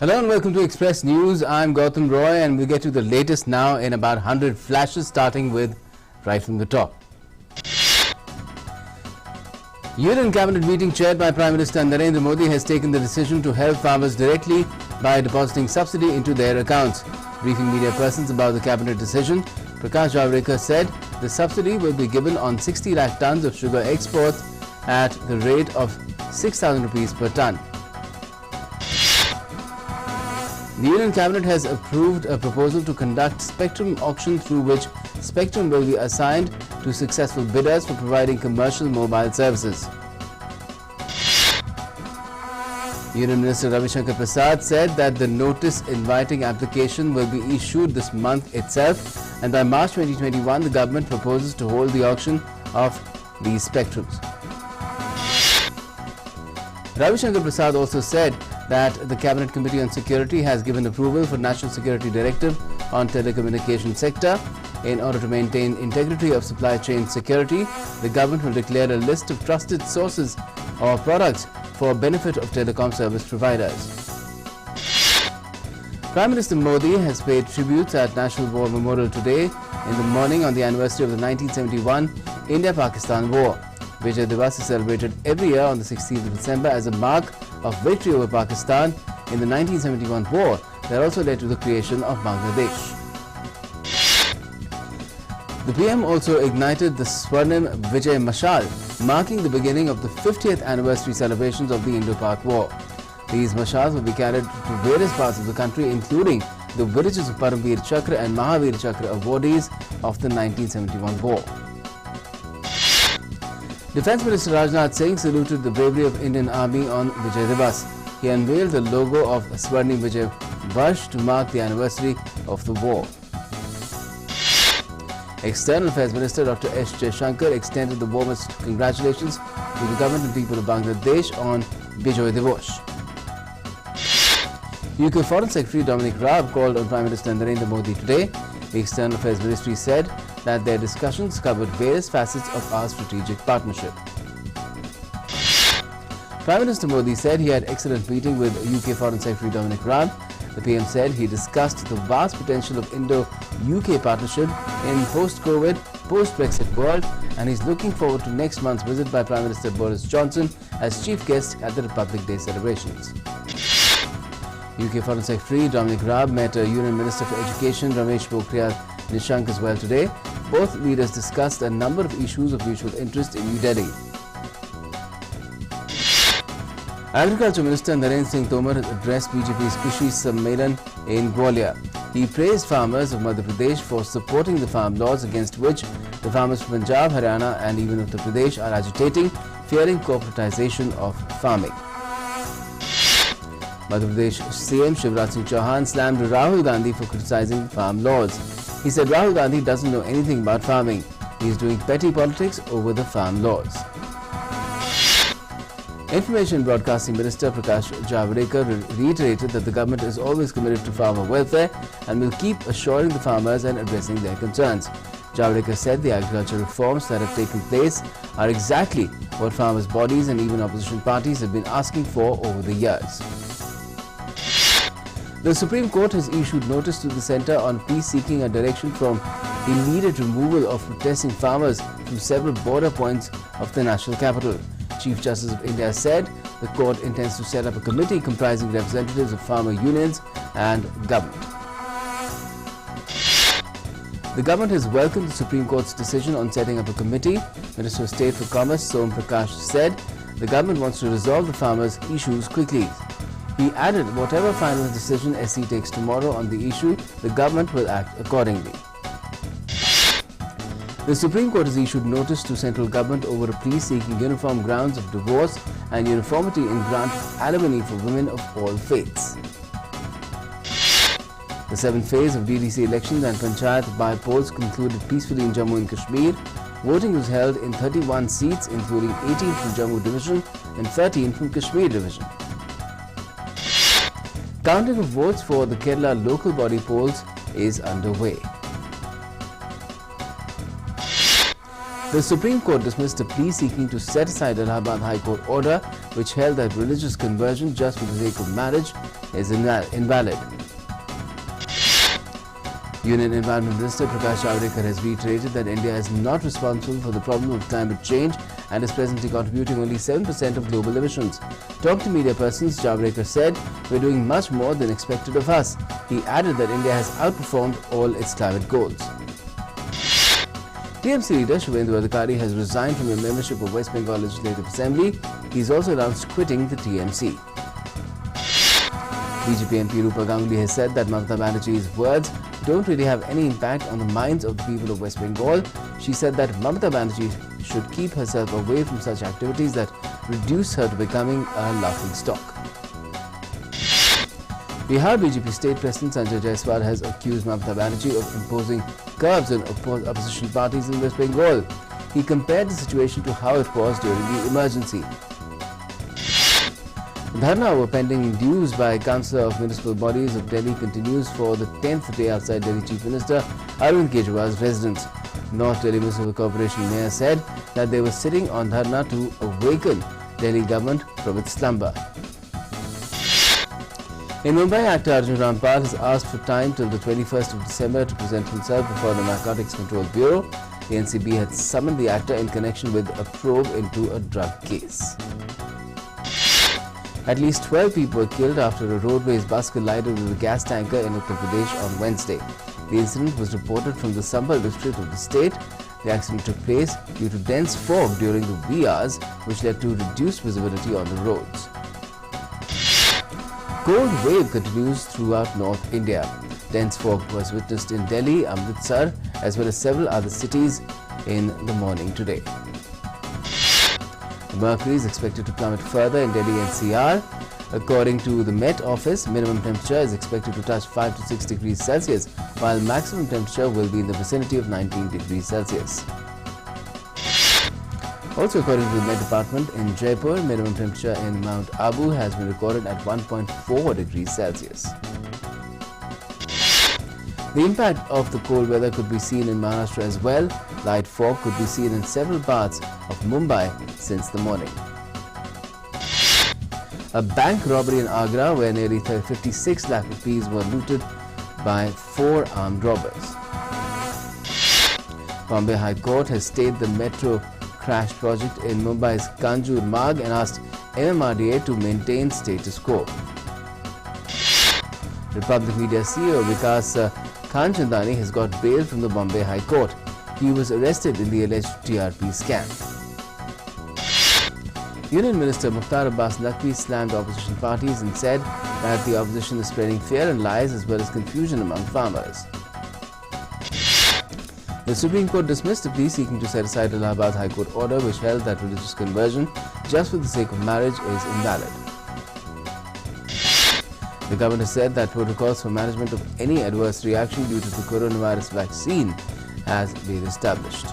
Hello and welcome to Express News. I'm Gautam Roy and we'll get to the latest now in about 100 flashes, starting with right from the top. Union Cabinet meeting chaired by Prime Minister Narendra Modi has taken the decision to help farmers directly by depositing subsidy into their accounts. Briefing media persons about the Cabinet decision, Prakash Javadekar said the subsidy will be given on 60 lakh tons of sugar exports at the rate of 6,000 rupees per ton. The Union Cabinet has approved a proposal to conduct spectrum auction through which spectrum will be assigned to successful bidders for providing commercial mobile services. Union Minister Ravi Shankar Prasad said that the notice inviting application will be issued this month itself, and by March 2021 the government proposes to hold the auction of these spectrums. Ravi Shankar Prasad also said that the Cabinet Committee on Security has given approval for National Security Directive on telecommunication sector. In order to maintain integrity of supply chain security, the government will declare a list of trusted sources or products for benefit of telecom service providers. Prime Minister Modi has paid tributes at National War Memorial today in the morning on the anniversary of the 1971 India-Pakistan War. Vijay Diwas is celebrated every year on the 16th of December as a mark of victory over Pakistan in the 1971 war that also led to the creation of Bangladesh. The PM also ignited the Swarnim Vijay Mashal, marking the beginning of the 50th anniversary celebrations of the Indo-Pak War. These mashals will be carried to various parts of the country, including the villages of Paramveer Chakra and Mahavir Chakra awardees of the 1971 war. Defence Minister Rajnath Singh saluted the bravery of Indian Army on Vijay Diwas. He unveiled the logo of Swarnim Vijay Varsh to mark the anniversary of the war. External Affairs Minister Dr. S. Jaishankar extended the warmest congratulations to the government and people of Bangladesh on Bijoy Diwas. UK Foreign Secretary Dominic Raab called on Prime Minister Narendra Modi today. The External Affairs Ministry said that their discussions covered various facets of our strategic partnership. Prime Minister Modi said he had an excellent meeting with UK Foreign Secretary Dominic Raab. The PM said he discussed the vast potential of Indo-UK partnership in post-COVID, post-Brexit world, and he's looking forward to next month's visit by Prime Minister Boris Johnson as chief guest at the Republic Day celebrations. UK Foreign Secretary Dominic Raab met Union Minister for Education Ramesh Pokhriyal Nishank as well today. Both leaders discussed a number of issues of mutual interest in New Delhi. Agriculture Minister Narendra Singh Tomar addressed BJP's Krishi Sammelan in Gwalior. He praised farmers of Madhya Pradesh for supporting the farm laws against which the farmers from Punjab, Haryana and even Uttar Pradesh are agitating, fearing corporatization of farming. Madhya Pradesh CM Shivraj Singh Chauhan slammed Rahul Gandhi for criticizing farm laws. He said Rahul Gandhi doesn't know anything about farming. He is doing petty politics over the farm laws. Information and Broadcasting Minister Prakash Javadekar reiterated that the government is always committed to farmer welfare and will keep assuring the farmers and addressing their concerns. Javadekar said the agriculture reforms that have taken place are exactly what farmers' bodies and even opposition parties have been asking for over the years. The Supreme Court has issued notice to the Centre on Peace seeking a direction from immediate removal of protesting farmers from several border points of the national capital. Chief Justice of India said the court intends to set up a committee comprising representatives of farmer unions and government. The government has welcomed the Supreme Court's decision on setting up a committee. Minister of State for Commerce Som Prakash said the government wants to resolve the farmers' issues quickly. He added whatever final decision SC takes tomorrow on the issue, the government will act accordingly. The Supreme Court has issued notice to central government over a plea seeking uniform grounds of divorce and uniformity in grant of alimony for women of all faiths. The seventh phase of DDC elections and Panchayat by-polls concluded peacefully in Jammu and Kashmir. Voting was held in 31 seats, including 18 from Jammu Division and 13 from Kashmir Division. Counting of votes for the Kerala local body polls is underway. The Supreme Court dismissed a plea seeking to set aside Allahabad High Court order which held that religious conversion just for the sake of marriage is invalid. Union Environment Minister Prakash Javadekar has reiterated that India is not responsible for the problem of climate change and is presently contributing only 7% of global emissions. Talking to media persons, Javadekar said, "We're doing much more than expected of us." He added that India has outperformed all its climate goals. TMC leader Shubhendu Adhikari has resigned from the membership of West Bengal Legislative Assembly. He's also announced quitting the TMC. BJP MP Rupa Ganguly has said that Mamata Banerjee's words don't really have any impact on the minds of the people of West Bengal. She said that Mamata Banerjee should keep herself away from such activities that reduce her to becoming a laughing stock. Bihar BJP State President Sanjay Jaiswal has accused Mamata Banerjee of imposing curbs on opposition parties in West Bengal. He compared the situation to how it was during the emergency. Dharna over pending dues by Council of Municipal Bodies of Delhi continues for the 10th day outside Delhi Chief Minister Arvind Kejriwal's residence. North Delhi Municipal Corporation Mayor said that they were sitting on Dharna to awaken Delhi government from its slumber. In Mumbai, actor Arjun Rampal has asked for time till the 21st of December to present himself before the Narcotics Control Bureau. The NCB had summoned the actor in connection with a probe into a drug case. At least 12 people were killed after a roadways bus collided with a gas tanker in Uttar Pradesh on Wednesday. The incident was reported from the Sambhal district of the state. The accident took place due to dense fog during the wee hours, which led to reduced visibility on the roads. Cold wave continues throughout North India. Dense fog was witnessed in Delhi, Amritsar, as well as several other cities in the morning today. The mercury is expected to plummet further in Delhi NCR. According to the Met Office, minimum temperature is expected to touch 5 to 6 degrees Celsius, while maximum temperature will be in the vicinity of 19 degrees Celsius. Also, according to the Met Department, in Jaipur, minimum temperature in Mount Abu has been recorded at 1.4 degrees Celsius. The impact of the cold weather could be seen in Maharashtra as well. Light fog could be seen in several parts of Mumbai since the morning. A bank robbery in Agra where nearly 56 lakh rupees were looted by 4 armed robbers. Bombay High Court has stayed the metro crash project in Mumbai's Kanjur Marg and asked MMRDA to maintain status quo. Republic Media CEO Vikas Khanchandani has got bail from the Bombay High Court. He was arrested in the alleged TRP scam. Union Minister Mukhtar Abbas Naqvi slammed opposition parties and said that the opposition is spreading fear and lies as well as confusion among farmers. The Supreme Court dismissed a plea seeking to set aside Allahabad High Court order which held that religious conversion just for the sake of marriage is invalid. The government has said that protocols for management of any adverse reaction due to the coronavirus vaccine has been established.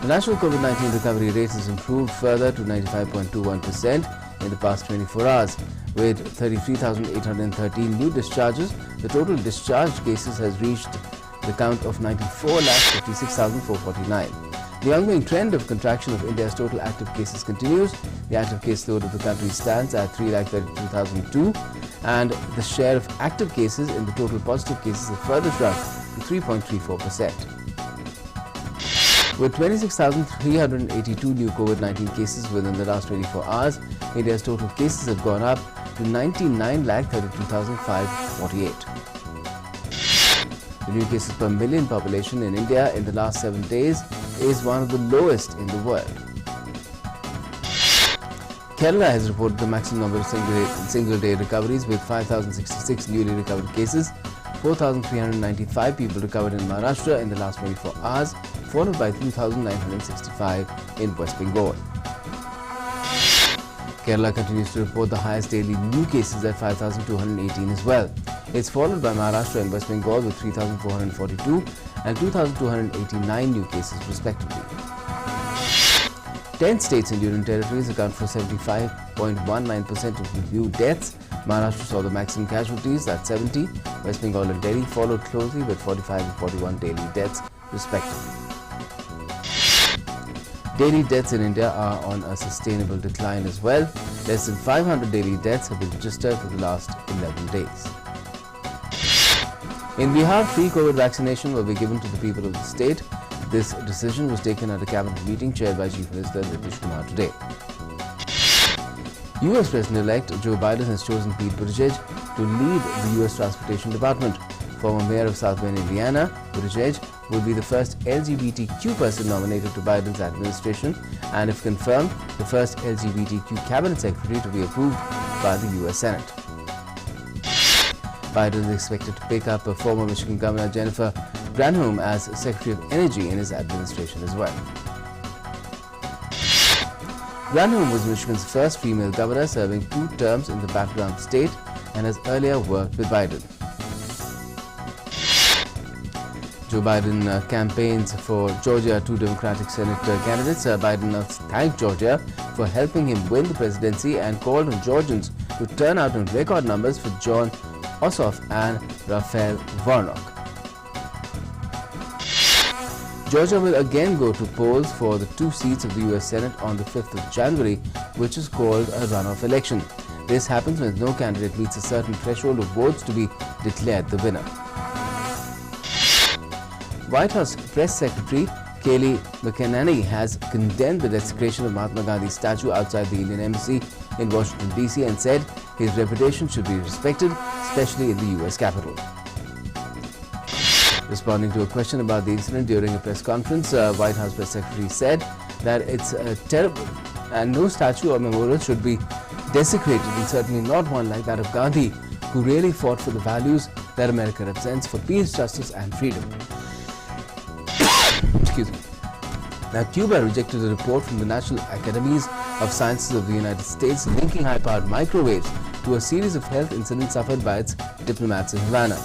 The national COVID-19 recovery rate has improved further to 95.21% in the past 24 hours. With 33,813 new discharges, the total discharged cases has reached the count of 94,56,449. The ongoing trend of contraction of India's total active cases continues. The active case load of the country stands at 3,32,002 and the share of active cases in the total positive cases have further shrunk to 3.34%. With 26,382 new COVID-19 cases within the last 24 hours, India's total cases have gone up to 99,32,548. The new cases per million population in India in the last 7 days is one of the lowest in the world. Kerala has reported the maximum number of single-day recoveries with 5,066 newly recovered cases. 4,395 people recovered in Maharashtra in the last 24 hours, followed by 2,965 in West Bengal. Kerala continues to report the highest daily new cases at 5,218 as well. It's followed by Maharashtra and West Bengal with 3,442 and 2,289 new cases respectively. 10 states and union territories account for 75.19% of the new deaths. Maharashtra saw the maximum casualties at 70. West Bengal and Delhi followed closely with 45 and 41 daily deaths respectively. Daily deaths in India are on a sustainable decline as well. Less than 500 daily deaths have been registered for the last 11 days. In Bihar, free COVID vaccination will be given to the people of the state. This decision was taken at a cabinet meeting chaired by Chief Minister Nitish Kumar today. US President-elect Joe Biden has chosen Pete Buttigieg to lead the US Transportation Department. Former mayor of South Bend, Indiana, Buttigieg will be the first LGBTQ person nominated to Biden's administration and, if confirmed, the first LGBTQ cabinet secretary to be approved by the US Senate. Biden is expected to pick up former Michigan Governor Jennifer Granholm as Secretary of Energy in his administration as well. Granholm was Michigan's first female governor, serving 2 terms in the battleground state, and has earlier worked with Biden. Joe Biden campaigns for Georgia 2 Democratic Senate candidates. Biden thanked Georgia for helping him win the presidency and called on Georgians to turn out in record numbers for John Ossoff and Raphael Warnock. Georgia will again go to polls for the 2 seats of the US Senate on the 5th of January, which is called a runoff election. This happens when no candidate meets a certain threshold of votes to be declared the winner. White House Press Secretary Kayleigh McEnany has condemned the desecration of Mahatma Gandhi's statue outside the Indian Embassy in Washington, D.C. and said his reputation should be respected, especially in the US Capitol. Responding to a question about the incident during a press conference, White House Press Secretary said that it's terrible and no statue or memorial should be desecrated, and certainly not one like that of Gandhi, who really fought for the values that America represents for peace, justice and freedom. Excuse me. Now, Cuba rejected a report from the National Academies of Sciences of the United States linking high-powered microwaves to a series of health incidents suffered by its diplomats in Havana.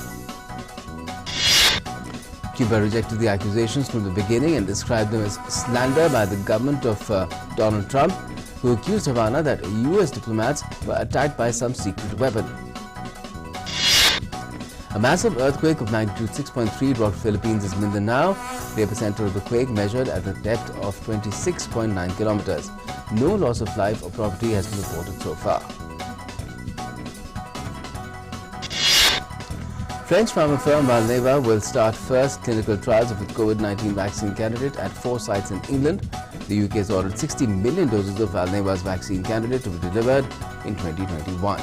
Cuba rejected the accusations from the beginning and described them as slander by the government of Donald Trump, who accused Havana that US diplomats were attacked by some secret weapon. A massive earthquake of magnitude 6.3 rocked Philippines' Mindanao. The epicenter of the quake measured at the depth of 26.9 kilometers. No loss of life or property has been reported so far. French pharma firm Valneva will start first clinical trials of its COVID-19 vaccine candidate at 4 sites in England. The UK has ordered 60 million doses of Valneva's vaccine candidate to be delivered in 2021.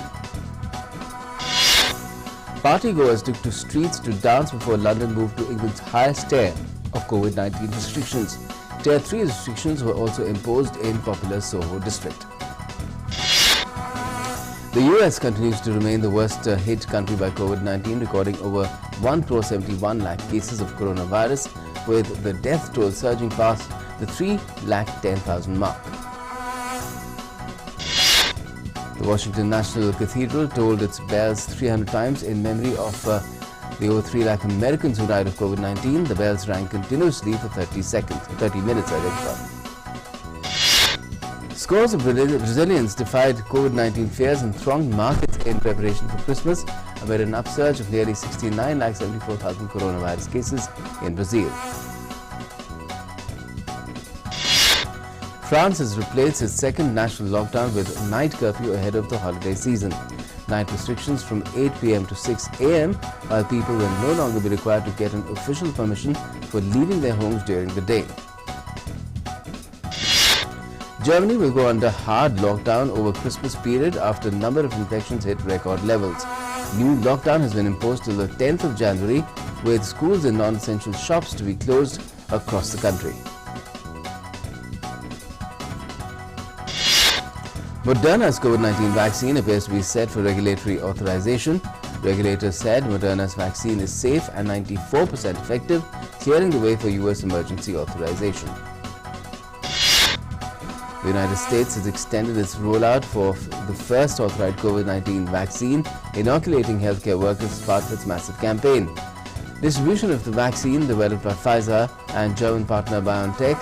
Partygoers took to streets to dance before London moved to England's highest tier of COVID-19 restrictions. Tier 3 restrictions were also imposed in popular Soho district. The US continues to remain the worst hit country by COVID-19, recording over 1.71 lakh cases of coronavirus, with the death toll surging past the 3,10,000 mark. The Washington National Cathedral tolled its bells 300 times in memory of the over 3 lakh Americans who died of COVID-19. The bells rang continuously for 30 minutes. Scores of Brazilians defied COVID-19 fears and thronged markets in preparation for Christmas amid an upsurge of nearly 69,74,000 coronavirus cases in Brazil. France has replaced its second national lockdown with night curfew ahead of the holiday season. Night restrictions from 8 p.m. to 6 a.m. while people will no longer be required to get an official permission for leaving their homes during the day. Germany will go under hard lockdown over Christmas period after a number of infections hit record levels. New lockdown has been imposed till the 10th of January, with schools and non-essential shops to be closed across the country. Moderna's COVID-19 vaccine appears to be set for regulatory authorization. Regulators said Moderna's vaccine is safe and 94% effective, clearing the way for US emergency authorization. The United States has extended its rollout for the first authorized COVID-19 vaccine, inoculating healthcare workers as part of its massive campaign. Distribution of the vaccine, developed by Pfizer and German partner BioNTech,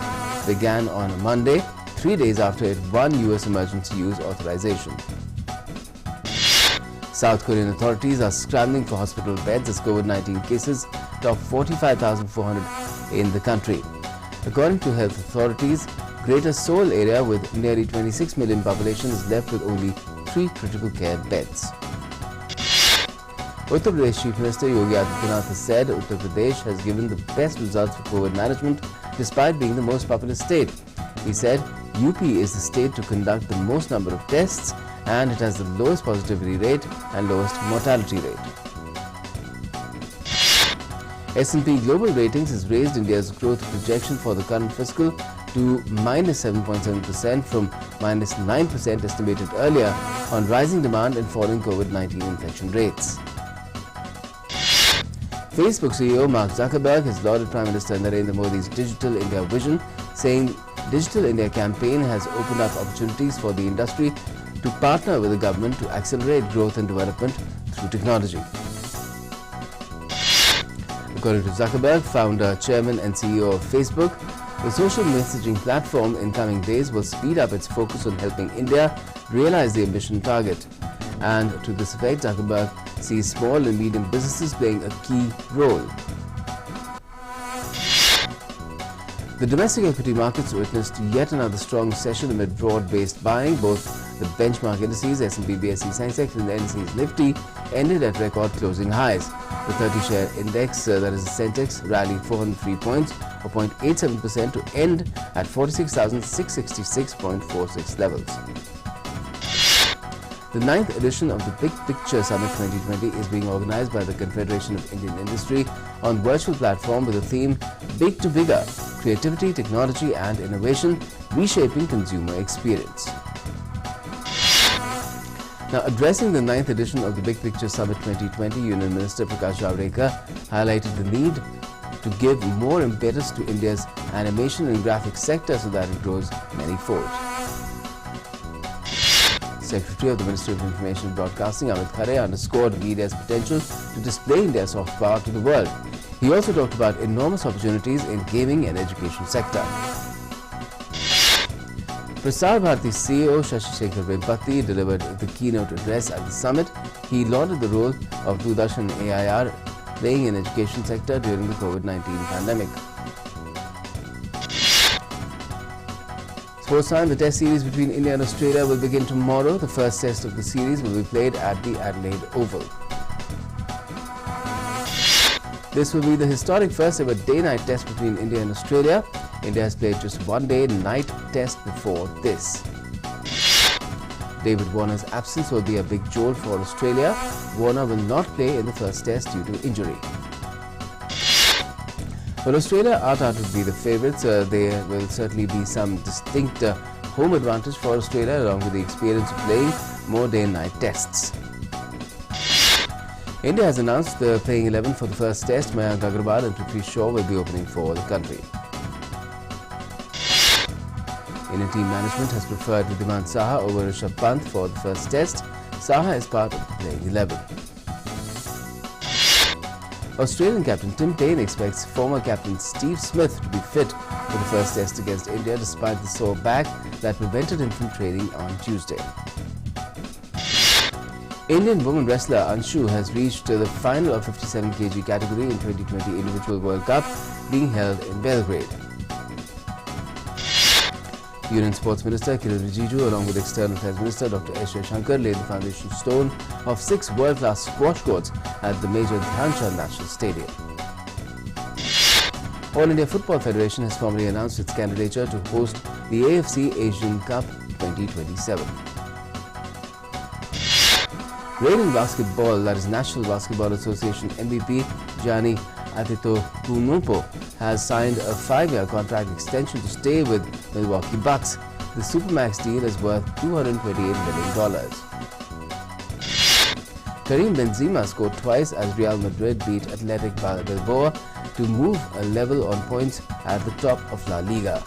began on Monday, 3 days after it won US emergency use authorization. South Korean authorities are scrambling for hospital beds as COVID-19 cases top 45,400 in the country. According to health authorities, Greater Seoul area with nearly 26 million population is left with only 3 critical care beds. Uttar Pradesh Chief Minister Yogi Adityanath has said Uttar Pradesh has given the best results for COVID management despite being the most populous state. He said UP is the state to conduct the most number of tests and it has the lowest positivity rate and lowest mortality rate. S&P Global Ratings has raised India's growth projection for the current fiscal to -7.7% from -9% estimated earlier on rising demand and falling COVID-19 infection rates. Facebook CEO Mark Zuckerberg has lauded Prime Minister Narendra Modi's Digital India vision, saying Digital India campaign has opened up opportunities for the industry to partner with the government to accelerate growth and development through technology. According to Zuckerberg, founder, chairman and CEO of Facebook, the social messaging platform in coming days will speed up its focus on helping India realize the ambition target. And to this effect, Zuckerberg sees small and medium businesses playing a key role. The domestic equity markets witnessed yet another strong session amid broad-based buying. Both the benchmark indices, S&P, BSE, Sensex and the NSE's Nifty ended at record closing highs. The 30-share index, that is the Sensex, rallied 403 points or 0.87% to end at 46,666.46 levels. The 9th edition of the Big Picture Summit 2020 is being organized by the Confederation of Indian Industry on virtual platform with the theme Big to Bigger, Creativity, Technology and Innovation, Reshaping Consumer Experience. Now, addressing the 9th edition of the Big Picture Summit 2020, Union Minister Prakash Javadekar highlighted the need to give more impetus to India's animation and graphics sector so that it grows many-fold. Secretary of the Ministry of Information and Broadcasting, Amit Khare, underscored media's potential to display India's soft power to the world. He also talked about enormous opportunities in gaming and education sector. Prasar Bharati CEO Shashi Shekhar Vempati delivered the keynote address at the summit. He lauded the role of Doordarshan and AIR playing in education sector during the COVID-19 pandemic. Sports time, the test series between India and Australia will begin tomorrow. The first test of the series will be played at the Adelaide Oval. This will be the historic first ever day-night test between India and Australia. India has played just one day-night test before this. David Warner's absence will be a big jolt for Australia. Warner will not play in the first test due to injury. Well, Australia are touted to be the favourites. There will certainly be some distinct home advantage for Australia along with the experience of playing more day and night tests. India has announced the playing 11 for the first test. Mayank Agarwal and Prithvi Shaw will be opening for the country. Indian team management has preferred Wriddhiman Saha over Rishabh Pant for the first test. Saha is part of the playing 11. Australian captain Tim Paine expects former captain Steve Smith to be fit for the first test against India despite the sore back that prevented him from training on Tuesday. Indian woman wrestler Anshu has reached the final of 57 kg category in 2020 Individual World Cup being held in Belgrade. Union Sports Minister Kiran Rijiju along with External Affairs Minister Dr. S. Shankar laid the foundation stone of 6 world-class squash courts at the Major Dhyan Chand National Stadium. All India Football Federation has formally announced its candidature to host the AFC Asian Cup 2027. Reigning basketball, that is National Basketball Association MVP Gianni Antetokounmpo has signed a 5-year contract extension to stay with Milwaukee Bucks. The Supermax deal is worth $228 million. Karim Benzema scored twice as Real Madrid beat Athletic Bilbao to move a level on points at the top of La Liga.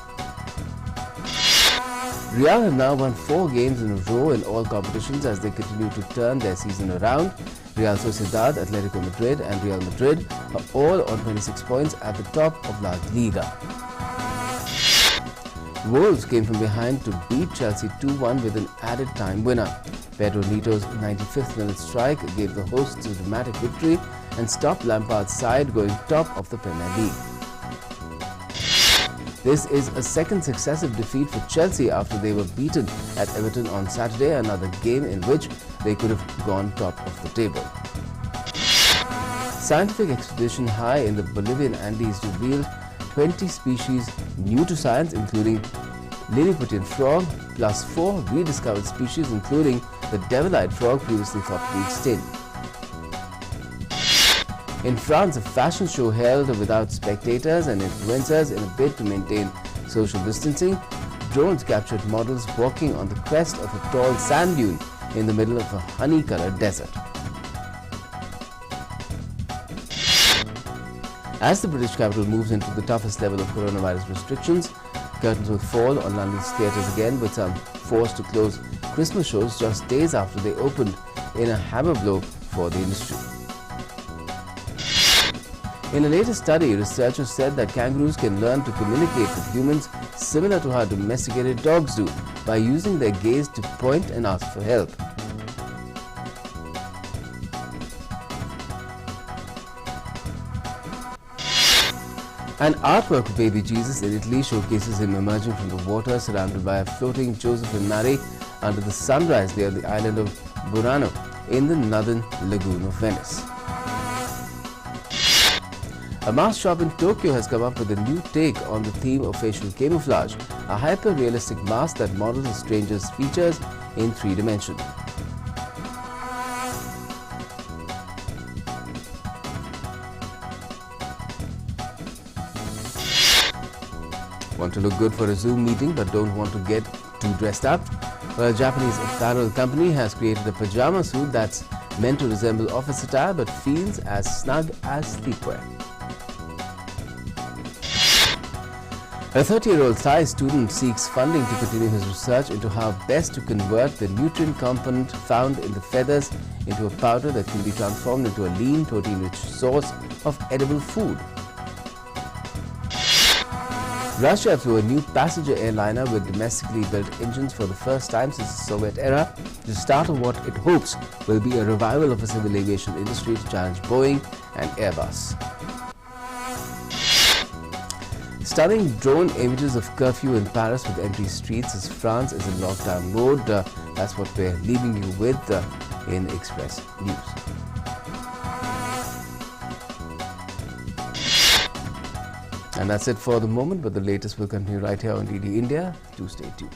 Real have now won 4 games in a row in all competitions as they continue to turn their season around. Real Sociedad, Atletico Madrid and Real Madrid are all on 26 points at the top of La Liga. Wolves came from behind to beat Chelsea 2-1 with an added time winner. Pedro Neto's 95th minute strike gave the hosts a dramatic victory and stopped Lampard's side going top of the Premier League. This is a second successive defeat for Chelsea after they were beaten at Everton on Saturday, another game in which they could have gone top of the table. Scientific expedition high in the Bolivian Andes revealed 20 species new to science, including Lilliputian frog, plus 4 rediscovered species, including the devil-eyed frog previously thought to be extinct. In France, a fashion show held without spectators and influencers in a bid to maintain social distancing. Drones captured models walking on the crest of a tall sand dune in the middle of a honey-colored desert. As the British capital moves into the toughest level of coronavirus restrictions, curtains will fall on London's theatres again, with some forced to close Christmas shows just days after they opened, in a hammer blow for the industry. In a latest study, researchers said that kangaroos can learn to communicate with humans similar to how domesticated dogs do, by using their gaze to point and ask for help. An artwork of baby Jesus in Italy showcases him emerging from the water surrounded by a floating Joseph and Mary under the sunrise near the island of Burano in the northern lagoon of Venice. A mask shop in Tokyo has come up with a new take on the theme of facial camouflage, a hyper-realistic mask that models a stranger's features in 3 dimensions. Want to look good for a Zoom meeting but don't want to get too dressed up? Well, a Japanese apparel company has created a pajama suit that's meant to resemble office attire but feels as snug as sleepwear. A 30-year-old Thai student seeks funding to continue his research into how best to convert the nutrient component found in the feathers into a powder that can be transformed into a lean, protein-rich source of edible food. Russia flew a new passenger airliner with domestically built engines for the first time since the Soviet era, the start of what it hopes will be a revival of the civil aviation industry to challenge Boeing and Airbus. Stunning drone images of curfew in Paris with empty streets as France is in lockdown mode. That's what we're leaving you with in Express News. And that's it for the moment, but the latest will continue right here on DD India. Do stay tuned.